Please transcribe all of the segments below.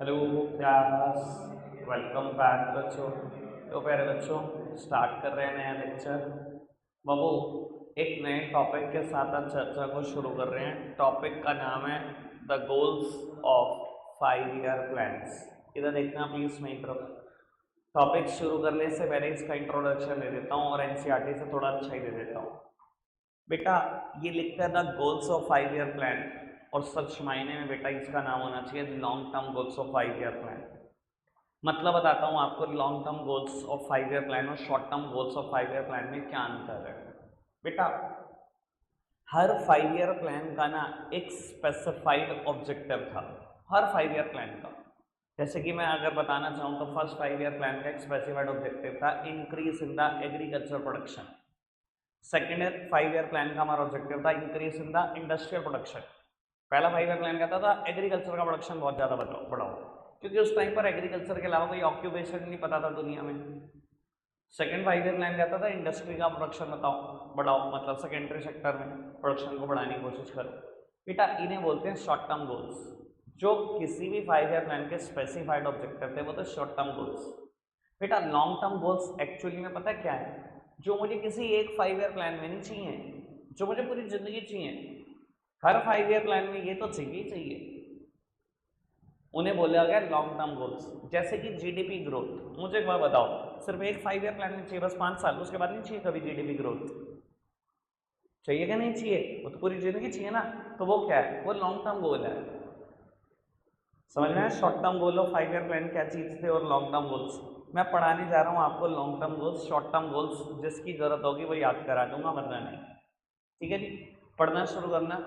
Hello class. Welcome back बच्चों। तो प्यारे बच्चों, स्टार्ट कर रहे हैं नया लेक्चर। बाबू, एक नए टॉपिक के साथ आज चर्चा को शुरू कर रहे हैं। टॉपिक का नाम है the goals of 5 year plans. इधर देखना प्लीज मेरी तरफ। टॉपिक शुरू करने से पहले इसका इंट्रोडक्शन दे देता हूँ और एनसीईआरटी से थोड़ा अच्छा ही दे देता हूँ। बेटा, ये लिखता है the goals of 5 year plan, और सच मायने में बेटा इसका नाम होना चाहिए long term goals of 5 year plan. मतलब बताता हूँ आपको long term goals of 5 year plan और short term goals of 5 year plan में क्या अंतर है। बेटा, हर 5 ईयर प्लान का ना एक स्पेसिफाइड ऑब्जेक्टिव था। हर 5 ईयर प्लान का, जैसे कि मैं अगर बताना चाहूँ तो फर्स्ट 5 ईयर प्लान का एक स्पेसिफाइड ऑब्जेक्टिव था increase in the agriculture production. Second year 5 year plan का हमारा ऑब्जेक्टिव था increase in the industrial production. पहला 5 ईयर प्लान कहता था एग्रीकल्चर का प्रोडक्शन बहुत ज़्यादा बढ़ाओ, क्योंकि उस टाइम पर एग्रीकल्चर के अलावा कोई ऑक्यूपेशन नहीं पता था दुनिया में। सेकेंड 5 ईयर प्लान कहता था इंडस्ट्री का प्रोडक्शन बताओ बढ़ाओ, मतलब सेकेंडरी सेक्टर में प्रोडक्शन को बढ़ाने की कोशिश करो। बेटा, इन्हें बोलते हैं शॉर्ट टर्म गोल्स। जो किसी भी 5 ईयर प्लान के स्पेसिफाइड ऑब्जेक्टिव थे वो तो शॉर्ट टर्म गोल्स। बेटा, लॉन्ग टर्म गोल्स एक्चुअली में पता है क्या है, जो मुझे किसी एक 5 ईयर प्लान में नहीं चाहिए, जो मुझे पूरी जिंदगी चाहिए। हर 5 ईयर प्लान में ये तो चाहिए ही चाहिए। उन्हें बोला गया लॉन्ग टर्म गोल्स। जैसे कि जीडीपी ग्रोथ, मुझे एक बात बताओ, सिर्फ एक 5 ईयर प्लान में चाहिए बस 5 साल, उसके बाद नहीं चाहिए कभी जीडीपी ग्रोथ? चाहिए क्या नहीं चाहिए? वो तो पूरी जिंदगी चाहिए ना। तो वो क्या है? वो लॉन्ग टर्म गोल है। समझ में आया? शॉर्ट टर्म गोल और 5 ईयर प्लान क्या चीज़ थे और लॉन्ग टर्म गोल्स। मैं पढ़ाने जा रहा हूँ आपको long term goals, short term goals जिसकी जरूरत होगी वो याद करा दूंगा, वरना नहीं। ठीक है जी, पढ़ना शुरू करना।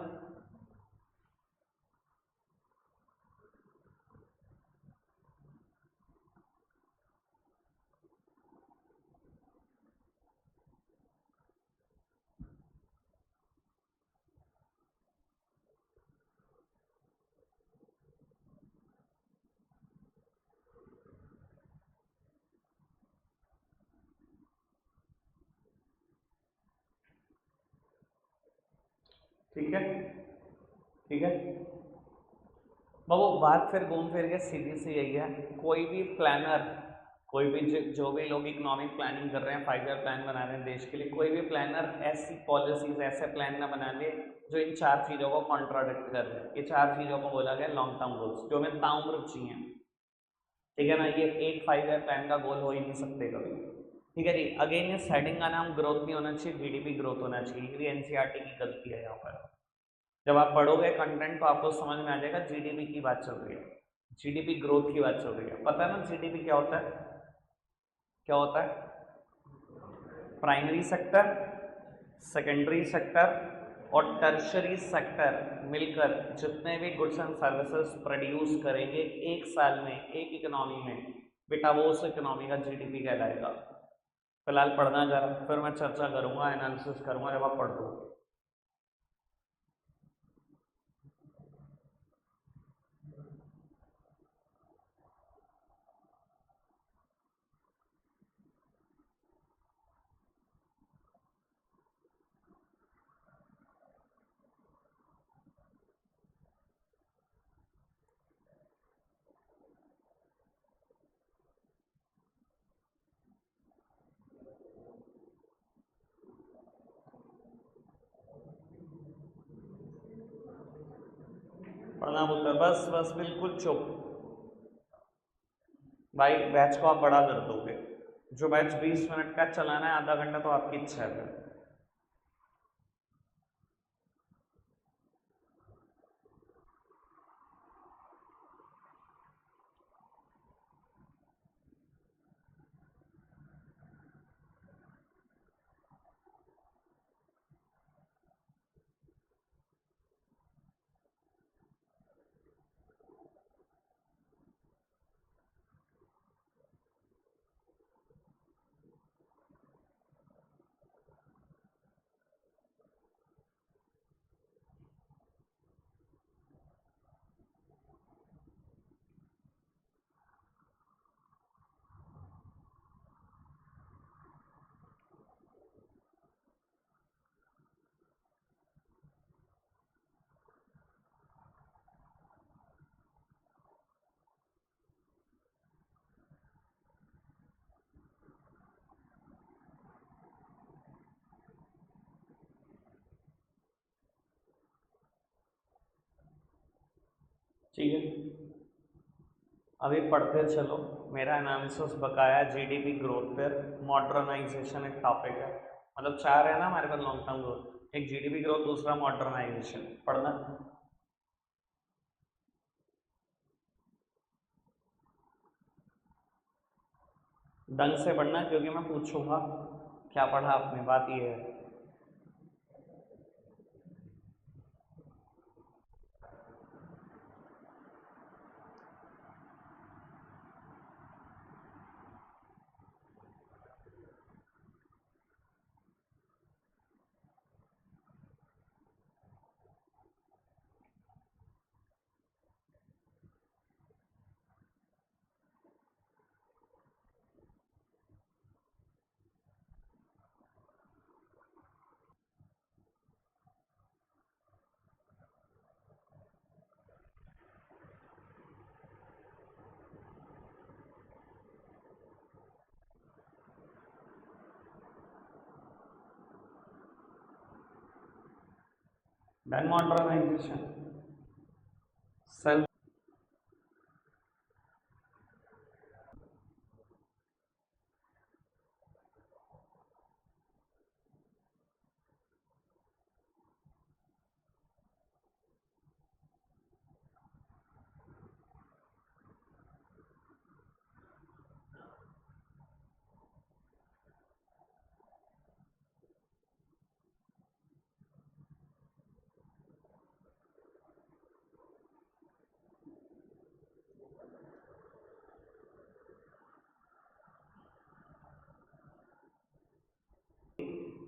ठीक है, ठीक है बाबू, बात फिर घूम फिर के सीधी सी यही है। कोई भी प्लानर, कोई भी जो भी लोग इकोनॉमिक प्लानिंग कर रहे हैं, 5 ईयर प्लान बना रहे हैं देश के लिए, कोई भी प्लानर ऐसी पॉलिसीज ऐसे प्लान ना बना ले जो इन चार चीज़ों को कॉन्ट्राडिक्ट कर रहे हैं। ये चार चीज़ों को बोला गया लॉन्ग टर्म गोल्स, जो हमें ताउम्र चाहिए। ठीक है ना, ये एक 5 ईयर प्लान का गोल हो ही नहीं सकते कभी। ठीक है जी, अगेन ये सेटिंग का नाम ग्रोथ नहीं होना चाहिए, जीडीपी ग्रोथ होना चाहिए। ये भी एनसीईआरटी की गलती है यहाँ पर। जब आप पढ़ोगे कंटेंट तो आपको समझ में आ जाएगा जीडीपी की बात चल रही है, जीडीपी ग्रोथ की बात चल रही है। पता है ना जीडीपी क्या होता है? क्या होता है? प्राइमरी सेक्टर, सेकेंडरी सेक्टर और टर्शरी सेक्टर मिलकर जितने भी गुड्स एंड सर्विसेज प्रोड्यूस करेंगे एक साल में एक इकोनॉमी में, बेटा वो उस इकोनॉमी का जीडीपी कहलाएगा। फिलहाल पढ़ना जा रहा, फिर मैं चर्चा करूंगा, एनालिसिस करूंगा जब आप पढ़ दो। पढ़ना बोलता है, बस बस बिल्कुल चुप। भाई बैच को आप बड़ा कर दोगे। जो बैच 20 मिनट का चलाना है आधा घंटा तो आपकी इच्छा है फिर। ठीक है, अभी पढ़ते चलो। मेरा एनालिसिस बकाया जीडीपी ग्रोथ पर, मॉडर्नाइजेशन एक टॉपिक है, मतलब चार है ना हमारे पास लॉन्ग टर्म ग्रोथ, एक जीडीपी ग्रोथ, दूसरा मॉडर्नाइजेशन पढ़ना। ढंग से पढ़ना क्योंकि मैं पूछूंगा क्या पढ़ा आपने, बात ये है। Then modernization, self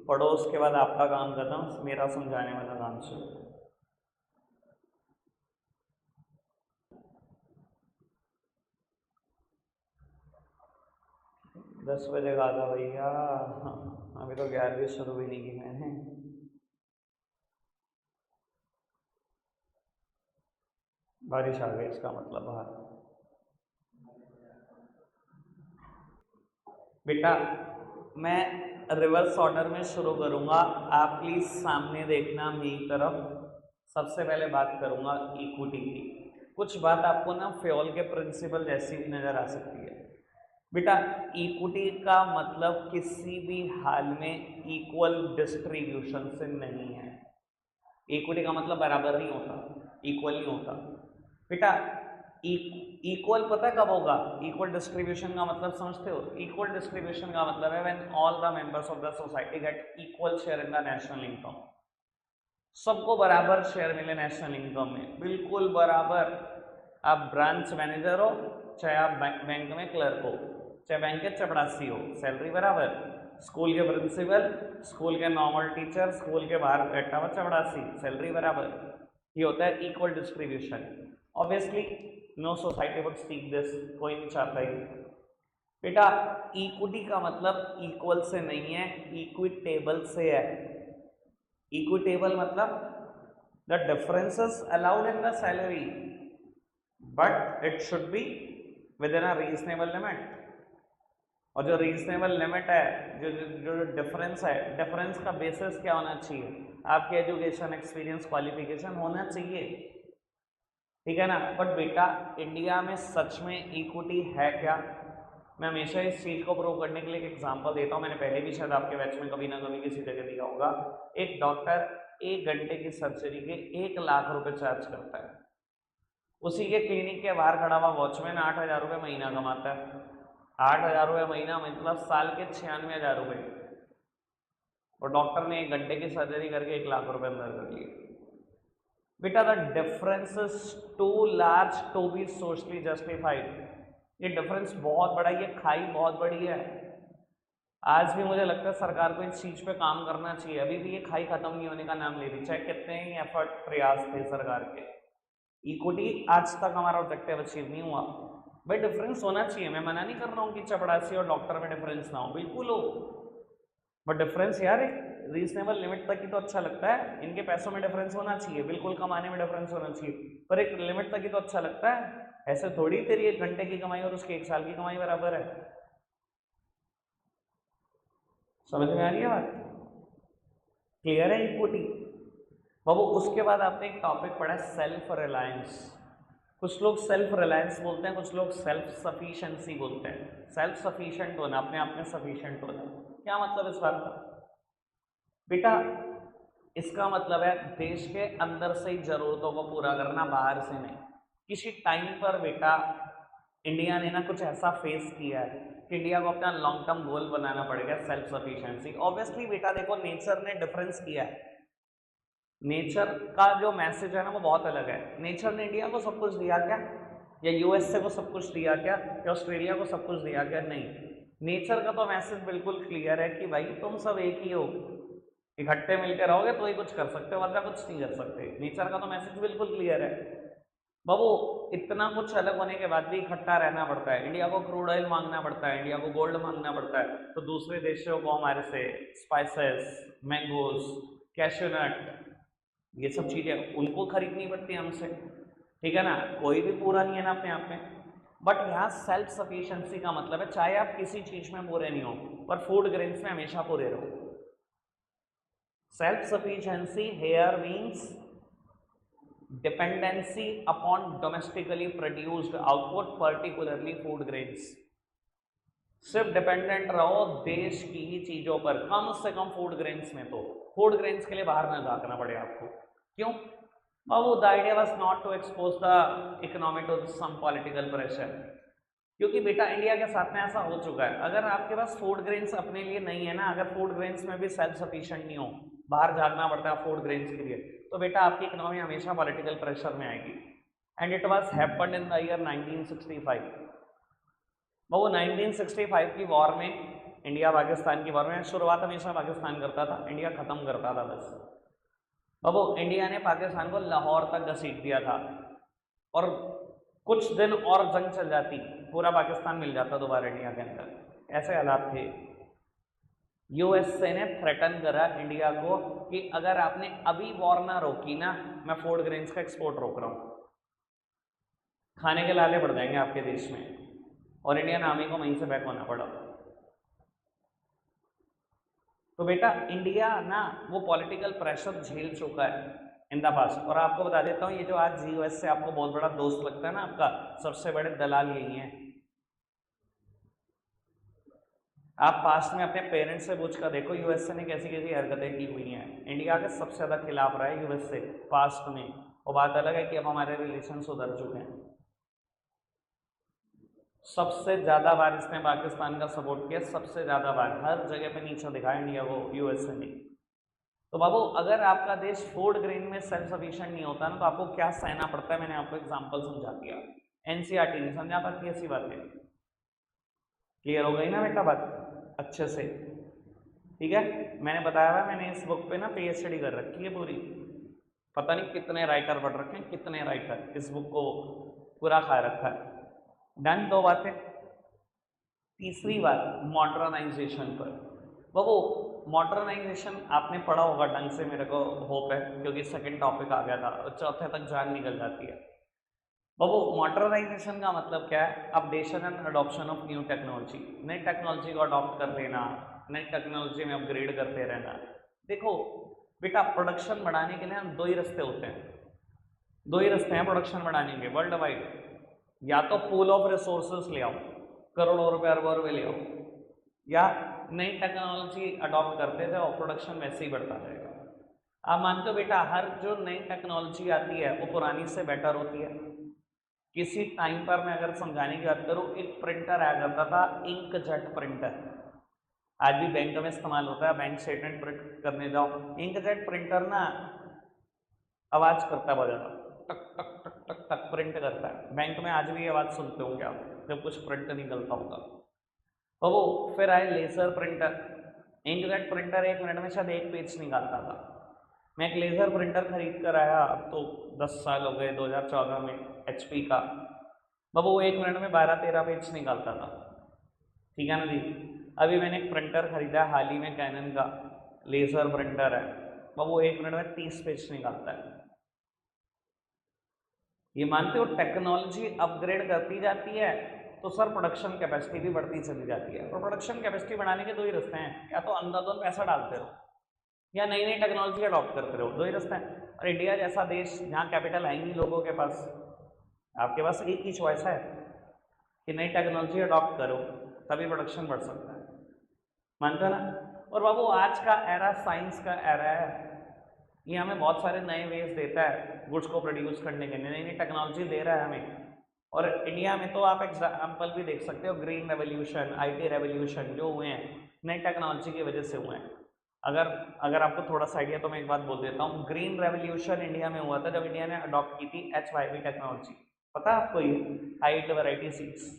पढ़ो, उसके बाद आपका काम खत्म, मेरा समझाने वाला काम शुरू। 10 बजे का था भैया, अभी तो 11वीं शुरू भी नहीं की मैंने। बारिश आ गई इसका मतलब बाहर। बेटा मैं रिवर्स ऑर्डर में शुरू करूंगा, आप प्लीज सामने देखना मेरी तरफ। सबसे पहले बात करूंगा इक्विटी की। कुछ बात आपको ना फ्योल के प्रिंसिपल जैसी भी नजर आ सकती है। बेटा इक्विटी का मतलब किसी भी हाल में इक्वल डिस्ट्रीब्यूशन से नहीं है। इक्विटी का मतलब बराबर नहीं होता, इक्वल नहीं होता। बेटा इक्वल पता कब होगा? इक्वल डिस्ट्रीब्यूशन का मतलब समझते हो? इक्वल डिस्ट्रीब्यूशन का मतलब है when all the members of the society get equal share in the national income. सबको बराबर शेयर मिले नेशनल इनकम में, बिल्कुल बराबर। आप ब्रांच मैनेजर हो, चाहे आप बैंक में क्लर्क हो, चाहे बैंक के चपरासी हो, सैलरी बराबर। स्कूल के प्रिंसिपल, स्कूल के नॉर्मल टीचर, स्कूल के बाहर बैठा हुआ चपरासी, सैलरी बराबर। ये होता है equal distribution. Obviously no society would seek this, कोई नहीं चाहता ही। बेटा इक्विटी का मतलब इक्वल से नहीं है, इक्विटेबल से है। इक्विटेबल मतलब the differences allowed in the salary but it should be with in a reasonable limit. और जो रीजनेबल लिमिट है, जो जो डिफरेंस है, डिफरेंस का बेसिस क्या होना चाहिए? आपके एजुकेशन, एक्सपीरियंस, क्वालिफिकेशन होना चाहिए, ठीक है ना। बट बेटा इंडिया में सच में इक्विटी है क्या? मैं हमेशा इस चीज़ को प्रूव करने के लिए एक एग्जांपल देता हूँ। मैंने पहले भी शायद आपके बैच में कभी ना कभी किसी जगह दिया होगा। एक डॉक्टर 1 घंटे की सर्जरी के 1 लाख रुपए चार्ज करता है। उसी के क्लिनिक के बाहर खड़ा हुआ वॉचमैन 8,000 रुपये महीना कमाता है। 8,000 रुपये महीना मतलब साल के 96,000 रुपये। और डॉक्टर ने 1 घंटे की सर्जरी करके 1 लाख रुपए अंदर कर लिए। बेटा the difference is too large to be socially justified. ये डिफरेंस बहुत बड़ा है, ये खाई बहुत बड़ी है। आज भी मुझे लगता है सरकार को इस चीज पे काम करना चाहिए। अभी भी ये खाई खत्म नहीं होने का नाम ले रही, चाहे कितने ही एफर्ट प्रयास थे सरकार के। इक्विटी आज तक हमारा ऑब्जेक्टिव अचीव नहीं हुआ। भाई डिफरेंस होना चाहिए, मैं मना नहीं कर रहा हूँ कि चपड़ासी और डॉक्टर में डिफरेंस ना हो, बिल्कुल हो। बट डिफरेंस यार एक रीजनेबल लिमिट तक ही तो अच्छा लगता है। इनके पैसों में डिफरेंस होना चाहिए, बिल्कुल कमाने में डिफरेंस होना चाहिए, पर एक लिमिट तक ही तो अच्छा लगता है। ऐसे थोड़ी तेरी 1 घंटे की कमाई और उसकी 1 साल की कमाई बराबर है। समझ में आ रही है बात? क्लियर है इक्विटी? बाबू उसके बाद आपने एक टॉपिक पढ़ा है सेल्फ रिलायंस। कुछ लोग सेल्फ रिलायंस बोलते हैं, कुछ लोग सेल्फ सफिशिएंसी बोलते हैं। सेल्फ सफिशिएंट होना, अपने आप में सफिशिएंट होना, क्या मतलब इस बात का? बेटा इसका मतलब है देश के अंदर से ही जरूरतों को पूरा करना, बाहर से नहीं। किसी टाइम पर बेटा इंडिया ने ना कुछ ऐसा फेस किया है कि इंडिया को अपना लॉन्ग टर्म गोल बनाना पड़ेगा सेल्फ सफिशिएंसी। ऑब्वियसली बेटा देखो नेचर ने डिफरेंस किया है, नेचर का जो मैसेज है ना वो बहुत अलग है। नेचर ने इंडिया को सब कुछ दिया क्या, या यूएसए को सब कुछ दिया क्या, या ऑस्ट्रेलिया को सब कुछ दिया क्या? नहीं। नेचर का तो मैसेज बिल्कुल क्लियर है कि भाई तुम सब एक ही हो, इकट्ठे मिलकर रहोगे तो ही कुछ कर सकते हो, वरना कुछ नहीं कर सकते। नेचर का तो मैसेज बिल्कुल क्लियर है बाबू। इतना कुछ अलग होने के बाद भी इकट्ठा रहना पड़ता है। इंडिया को क्रूड ऑयल मांगना पड़ता है, इंडिया को गोल्ड मांगना पड़ता है, तो दूसरे देशों को हमारे से स्पाइसेस, मैंगोज, कैश्यूनट, ये सब चीज़ें उनको खरीदनी पड़ती है हमसे, ठीक है ना। कोई भी पूरा नहीं है ना अपने आप में। बट यहाँ सेल्फ सफिशिएंसी का मतलब है चाहे आप किसी चीज में पूरे नहीं हो पर फूड ग्रेन्स में हमेशा पूरे रहो। Self sufficiency here means dependency upon domestically produced output, particularly food grains. सिर्फ डिपेंडेंट रहो देश की ही चीजों पर, कम से कम फूड ग्रेन्स में। तो फूड ग्रेन्स के लिए बाहर ना झांकना पड़े आपको। क्यों बाबू? The idea was not to expose the economy to some political pressure, क्योंकि बेटा इंडिया के साथ में ऐसा हो चुका है। अगर आपके पास फूड ग्रेन्स अपने लिए नहीं है ना, अगर फूड ग्रेन्स में भी सेल्फ सफिशिएंट नहीं हो, बाहर झांकना पड़ता है फूड ग्रेन्स के लिए, तो बेटा आपकी इकोनॉमी हमेशा पॉलिटिकल प्रेशर में आएगी। And it was happened in the year 1965। वो 1965 की वॉर में, इंडिया पाकिस्तान की वॉर में, शुरुआत हमेशा पाकिस्तान करता था, इंडिया खत्म करता था बस। बाबू इंडिया ने पाकिस्तान को लाहौर तक घसीट दिया था, और कुछ दिन और जंग चल जाती, पूरा पाकिस्तान मिल जाता दोबारा इंडिया के अंदर। ऐसे हालात थे। यूएसए ने थ्रेटन करा इंडिया को कि अगर आपने अभी वॉर ना रोकी ना, मैं फूड ग्रेन्स का एक्सपोर्ट रोक रहा हूं, खाने के लाले बढ़ जाएंगे आपके देश में। और इंडियन आर्मी को वहीं से बैक होना पड़ा। तो बेटा इंडिया ना वो पॉलिटिकल प्रेशर झेल चुका है इन द पास्ट। और आपको बता देता हूँ, ये जो आज यूएस से आपको बहुत बड़ा दोस्त लगता है ना, आपका सबसे बड़े दलाल यही है। आप पास्ट में अपने पेरेंट्स से पूछ कर देखो यूएसए ने कैसी कैसी हरकतें की हुई हैं। इंडिया के सबसे ज़्यादा खिलाफ रहा है यूएसए पास्ट में। वो बात अलग है कि अब हमारे रिलेशन सुधर चुके हैं। सबसे ज़्यादा बार इसने पाकिस्तान का सपोर्ट किया, सबसे ज़्यादा बार, हर जगह पे नीचे दिखाया इंडिया को यूएसए ने। तो बाबू अगर आपका देश फूड ग्रेन में सेल्फ सफिशिएंट नहीं होता ना, तो आपको क्या सहना पड़ता है, मैंने आपको एग्जांपल समझा दिया। एनसीईआरटी नहीं समझा पाती ऐसी बातें। क्लियर हो गई ना बेटा बात अच्छे से? ठीक है, मैंने बताया हुआ, मैंने इस बुक पे ना पीएचडी कर रखी है पूरी। पता नहीं कितने राइटर पढ़ रखे हैं, कितने राइटर इस बुक को पूरा खा रखा है। डन। दो बातें। तीसरी बात मॉडर्नाइजेशन पर। वो मॉडर्नाइजेशन आपने पढ़ा होगा ढंग से, मेरे को होप है, क्योंकि सेकंड टॉपिक आ गया था, चौथे तक जान निकल जाती है। बाबू मॉडर्नाइजेशन का मतलब क्या है? Updation and adoption of new technology. नई टेक्नोलॉजी को अडॉप्ट कर लेना, नई टेक्नोलॉजी में अपग्रेड करते रहना। देखो बेटा प्रोडक्शन बढ़ाने के लिए हम दो ही रास्ते होते हैं, दो ही रास्ते हैं प्रोडक्शन बढ़ाने के वर्ल्ड वाइड। या तो पूल ऑफ रिसोर्सेस ले आओ, करोड़ों रुपए अरबों रुपए ले आओ, या नई टेक्नोलॉजी अडॉप्ट करते जाओ, प्रोडक्शन वैसे ही बढ़ता जाएगा। आप मानते हो बेटा हर जो नई टेक्नोलॉजी आती है वो पुरानी से बेटर होती है। किसी टाइम पर मैं अगर समझाने की बात करूँ, एक प्रिंटर आया करता था, इंकजेट प्रिंटर, आज भी बैंक में इस्तेमाल होता है। बैंक स्टेटमेंट प्रिंट करने जाओ, इंकजेट प्रिंटर ना आवाज करता है बहुत ज़्यादा, टक टक टक टक टक प्रिंट करता है। बैंक में आज भी ये आवाज़ सुनते होंगे आप जब कुछ प्रिंट निकलता होगा। तो वो फिर आए laser printer. Inkjet printer 1 minute में शायद 1 पेज निकालता था। मैं एक लेजर प्रिंटर खरीद कर आया, अब तो 10 साल हो गए, 2014 में, HP का। बाबू वो 1 मिनट में 12-13 पेज निकालता था, ठीक है ना जी। अभी मैंने एक प्रिंटर खरीदा हाल ही में, कैनन का लेजर प्रिंटर है, बाबू वो 1 मिनट में 30 पेज निकालता है। ये मानते हो टेक्नोलॉजी अपग्रेड करती जाती है तो सर प्रोडक्शन कैपेसिटी भी बढ़ती चली जाती है। और प्रोडक्शन कैपेसिटी बढ़ाने के दो ही रास्ते हैं, या तो अंधाधुंध पैसा डालते रहो या नई नई टेक्नोलॉजी अडॉप्ट करते रहो, दो ही रास्ते हैं। और इंडिया जैसा देश जहाँ कैपिटल है ही नहीं लोगों के पास, आपके पास एक ही चॉइस है कि नई टेक्नोलॉजी अडॉप्ट करो, तभी प्रोडक्शन बढ़ सकता है। मानते हो ना? और बाबू आज का एरा साइंस का एरा है, ये हमें बहुत सारे नए वेज देता है गुड्स को प्रोड्यूस करने के, नई नई टेक्नोलॉजी दे रहा है हमें। और इंडिया में तो आप एग्जाम्पल भी देख सकते हो, ग्रीन रेवोल्यूशन, आईटी रेवोल्यूशन जो हुए हैं नई टेक्नोलॉजी की वजह से हुए हैं। अगर अगर आपको थोड़ा सा आइडिया तो मैं एक बात बोल देता हूँ, ग्रीन रेवोल्यूशन इंडिया में हुआ था जब इंडिया ने अडॉप्ट की थी HYV टेक्नोलॉजी। पता है आपको? ये हाइट वैरायटी सीड्स,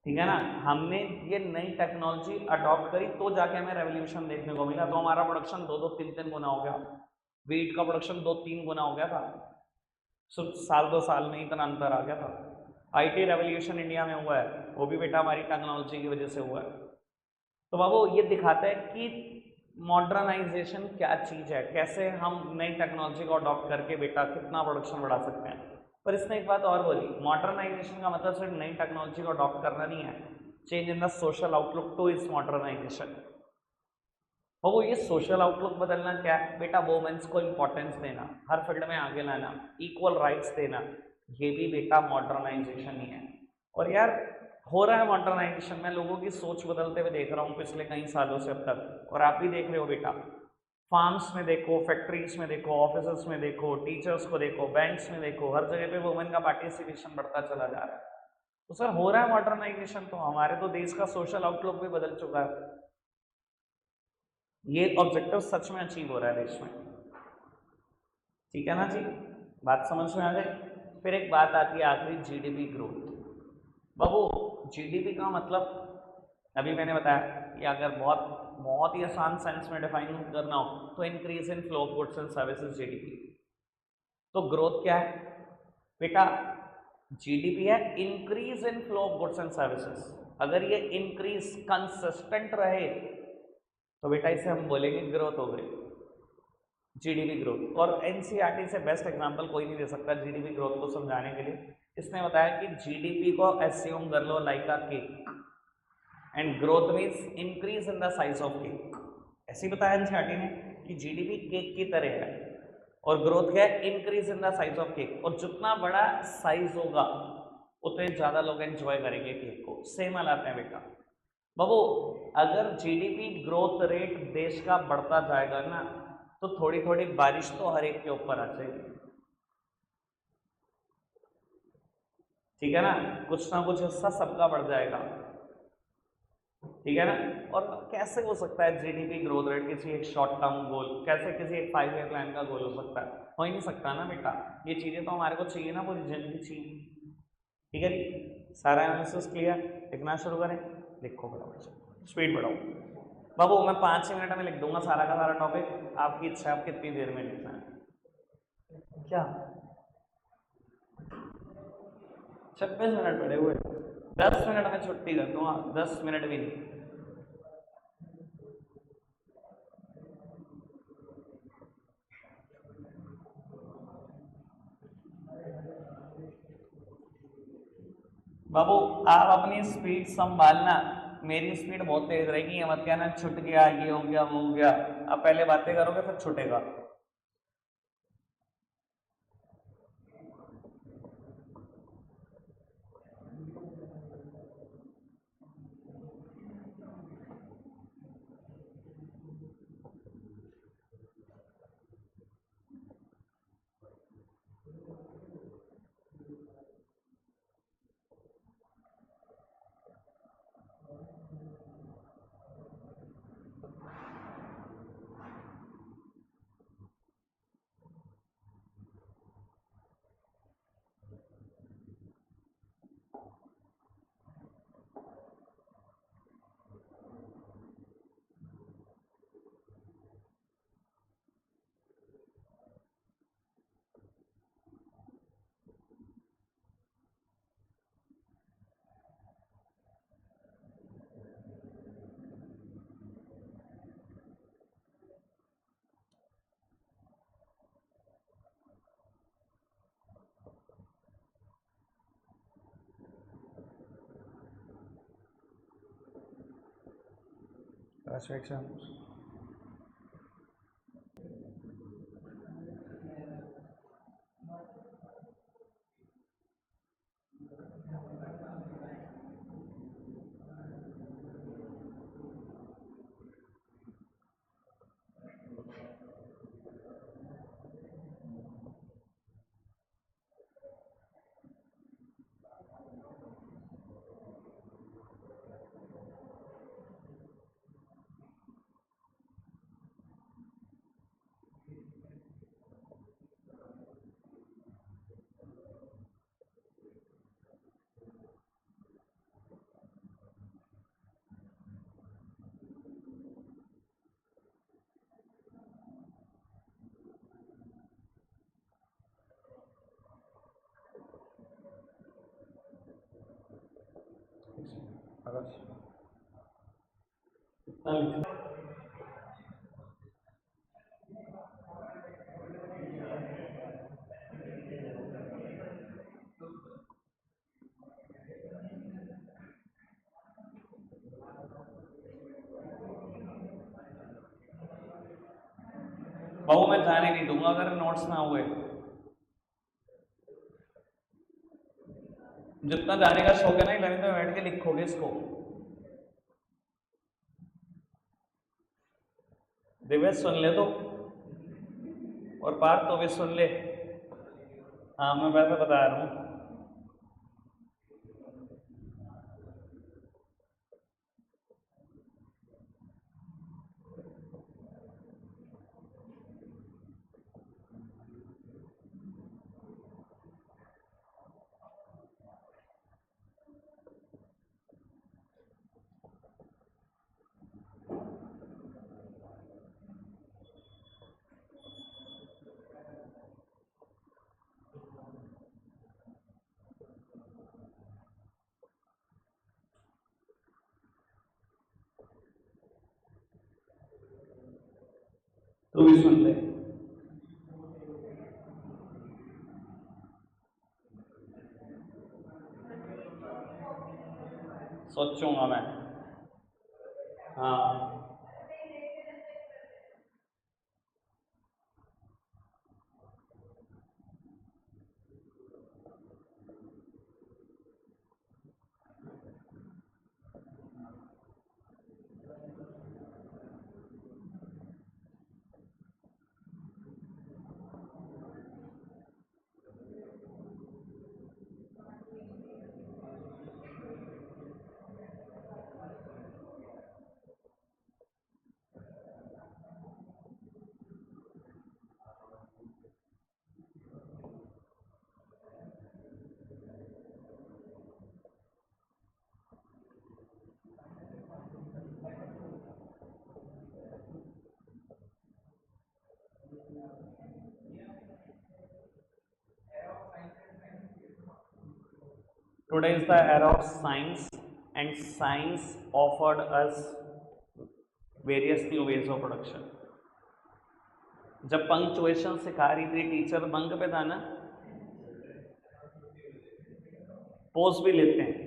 ठीक है ना? हमने ये नई टेक्नोलॉजी अडॉप्ट करी तो जाके हमें रेवोल्यूशन देखने को मिला, तो हमारा प्रोडक्शन दो दो तीन तीन गुना हो गया, वीट का प्रोडक्शन 2-3 गुना हो गया था, सिर्फ साल 2 साल में इतना अंतर आ गया था। आईटी रेवोल्यूशन इंडिया में हुआ है, वो भी बेटा हमारी टेक्नोलॉजी की वजह से हुआ है। तो बाबू ये दिखाता है कि मॉडर्नाइजेशन क्या चीज़ है, कैसे हम नई टेक्नोलॉजी को अडॉप्ट करके बेटा कितना प्रोडक्शन बढ़ा सकते हैं। पर इसने एक बात और बोली, मॉडर्नाइजेशन का मतलब सिर्फ नई टेक्नोलॉजी को अडॉप्ट करना नहीं है, change in the social outlook to इस मॉडर्नाइजेशन। और वो ये सोशल आउटलुक बदलना क्या है बेटा? वोमेन्स को इंपॉर्टेंस देना, हर फील्ड में आगे लाना, इक्वल राइट्स देना, ये भी बेटा मॉडर्नाइजेशन ही है। और यार हो रहा है मॉडर्नाइजेशन, मैं लोगों की सोच बदलते हुए देख रहा हूँ पिछले कई सालों से अब तक, और आप भी देख रहे हो बेटा। फार्म्स में देखो, फैक्ट्रीज में देखो, ऑफिस में देखो, टीचर्स को देखो, बैंक्स में देखो, हर जगह पे वुमेन का पार्टिसिपेशन बढ़ता चला जा रहा है। तो सर हो रहा है मॉडर्नाइजेशन, तो हमारे तो देश का सोशल आउटलुक भी बदल चुका है। ये ऑब्जेक्टिव सच में अचीव हो रहा है देश में, ठीक है ना जी? बात समझ में आ गई? फिर एक बात आती है आखिरी, जीडीपी ग्रोथ। बाबू जीडीपी का मतलब अभी मैंने बताया कि अगर बहुत बहुत ही आसान सेंस में डिफाइन करना हो तो increase in flow of goods and services GDP. तो ग्रोथ क्या है बेटा? जीडीपी है increase in flow of goods and services. अगर ये इंक्रीज कंसिस्टेंट रहे तो बेटा इसे हम बोलेंगे ग्रोथ हो गई, जीडीपी ग्रोथ। और एनसीईआरटी से बेस्ट एग्जांपल कोई नहीं दे सकता जीडीपी ग्रोथ को समझाने के लिए। इसने बताया कि जीडीपी को एस्यूम कर लो like a cake, and growth means increase in the size of cake. ऐसे ही बताया एनसीईआरटी ने कि जीडीपी केक की तरह है, और ग्रोथ क्या है? Increase in the size of cake. और जितना बड़ा साइज होगा उतने ज्यादा लोग एंजॉय करेंगे केक को। सेम लाते हैं बेटा। बाबू अगर जीडीपी ग्रोथ रेट देश का बढ़ता जाएगा ना, तो थोड़ी थोड़ी बारिश तो हर एक के ऊपर आ जाएगी, ठीक है ना? कुछ ना कुछ हिस्सा सबका बढ़ जाएगा, ठीक है ना? और कैसे हो सकता है जीडीपी ग्रोथ रेट किसी एक शॉर्ट टर्म गोल, कैसे किसी एक 5 ईयर प्लान का गोल हो सकता है? हो ही नहीं सकता ना बेटा। ये चीजें तो हमारे को चाहिए ना, पूरी जिंदगी चाहिए, ठीक है जी? सारा एनालिसिस क्लियर? लिखना शुरू करें? लिखो फटाफट, स्पीड बढ़ाओ। बाबू मैं 5 ही मिनट में लिख दूंगा सारा का सारा टॉपिक, आपकी इच्छा आप कितनी देर में लिखना है। क्या 26 मिनट पड़े हुए? 10 मिनट में छुट्टी कर दूंगा, 10 मिनट भी नहीं। बाबू आप अपनी स्पीड संभालना, मेरी स्पीड बहुत तेज रहेगी, ये मत कहना छूट गया, ये हो गया, वो हो गया। आप पहले बातें करोगे फिर छूटेगा। कितना लिखना? बाबू मैं जाने नहीं दूंगा अगर नोट्स ना हुए। जितना जाने का शौक है ना 11th में बैठ के लिखोगे इसको। दिव्य सुन ले तो, और पार्थ तो भी सुन ले। हाँ मैं वैसे बता रहा हूँ। तू भी सुन ले। सोचूंगा मैं। हाँ today is the era of science and science offered us various new ways of production। जब पंक्चुएशन सिखा रही थी टीचर, बंक पे था ना, पोज भी लेते हैं।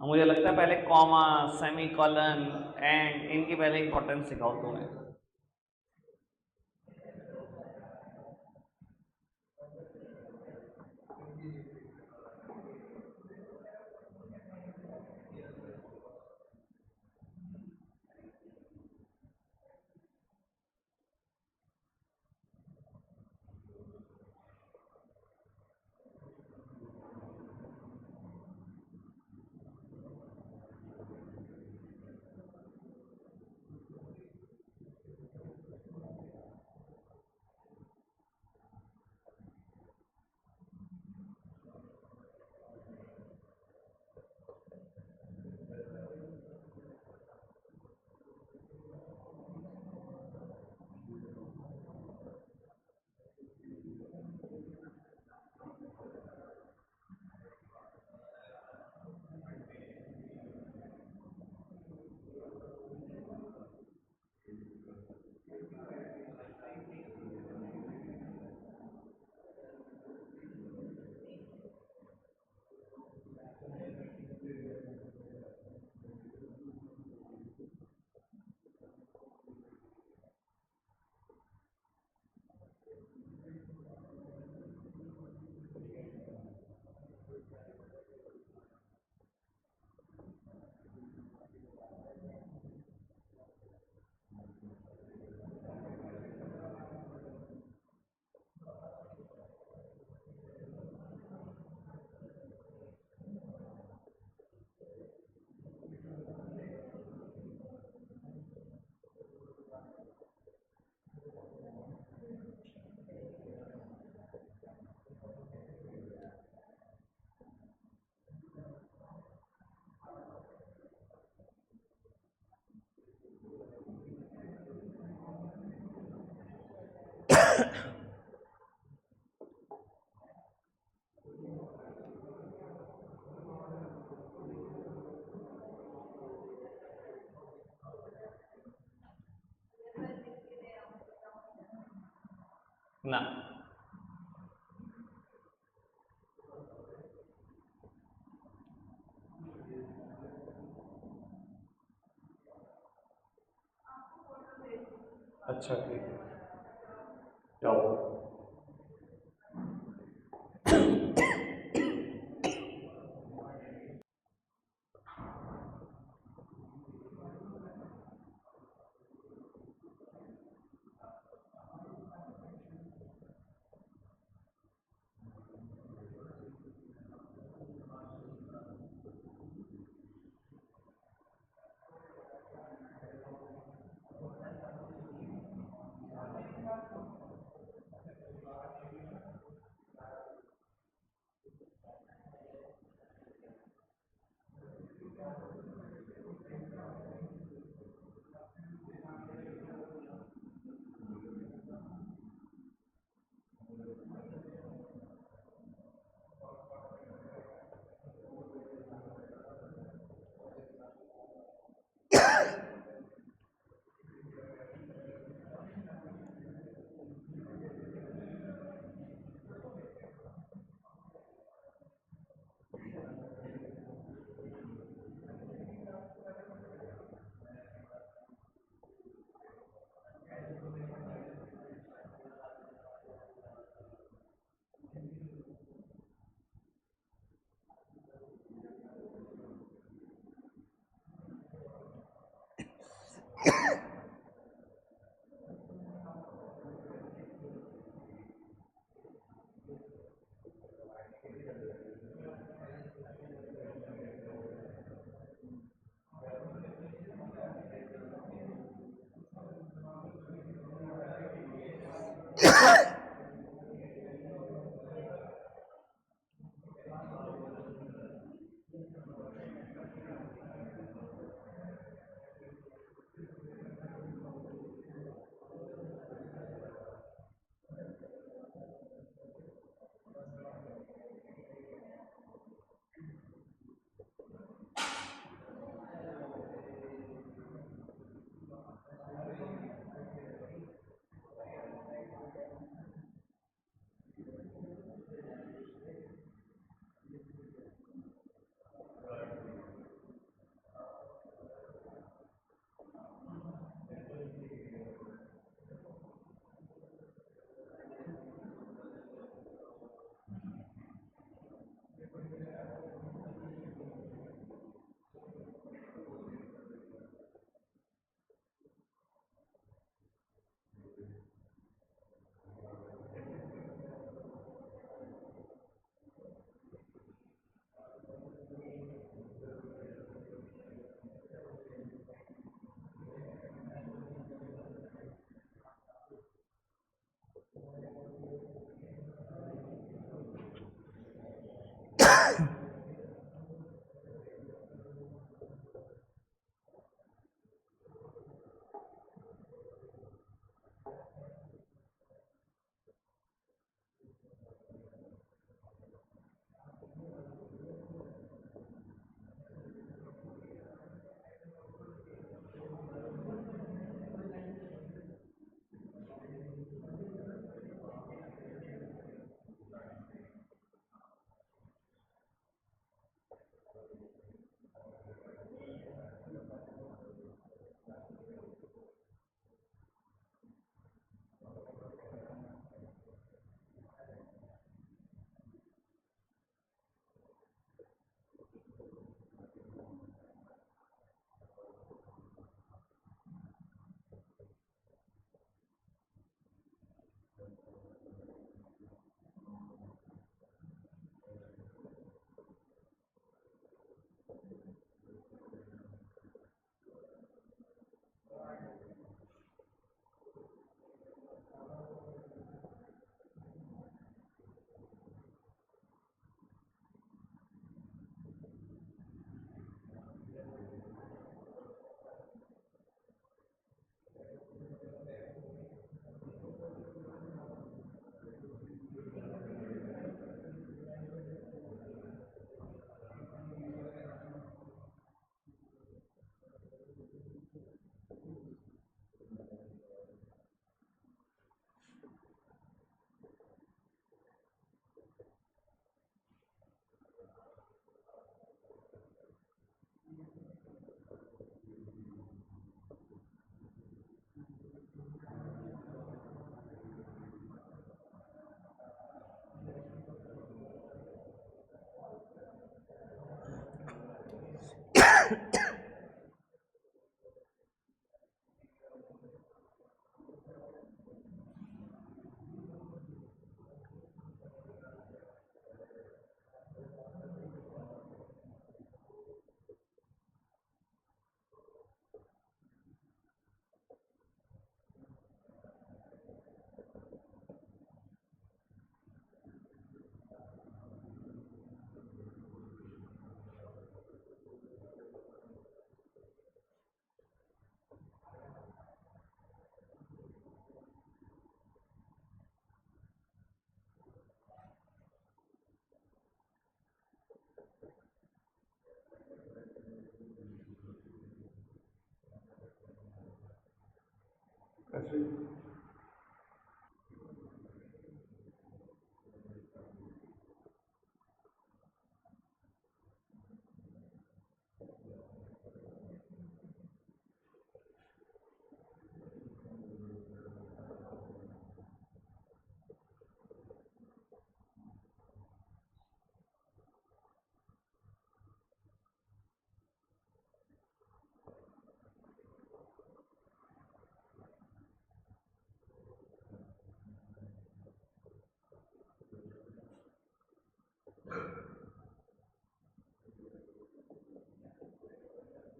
मुझे लगता है पहले कॉमा, सेमी कॉलन एंड इनकी पहले इंपॉर्टेंस सिखाओ तुम्हें। ना। अच्छा ठीक है, जाओ।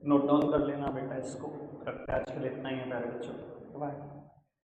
नोट डाउन कर लेना बेटा, इसको रखते हैं। आज के लिए इतना ही है प्यारे बच्चों। बाय।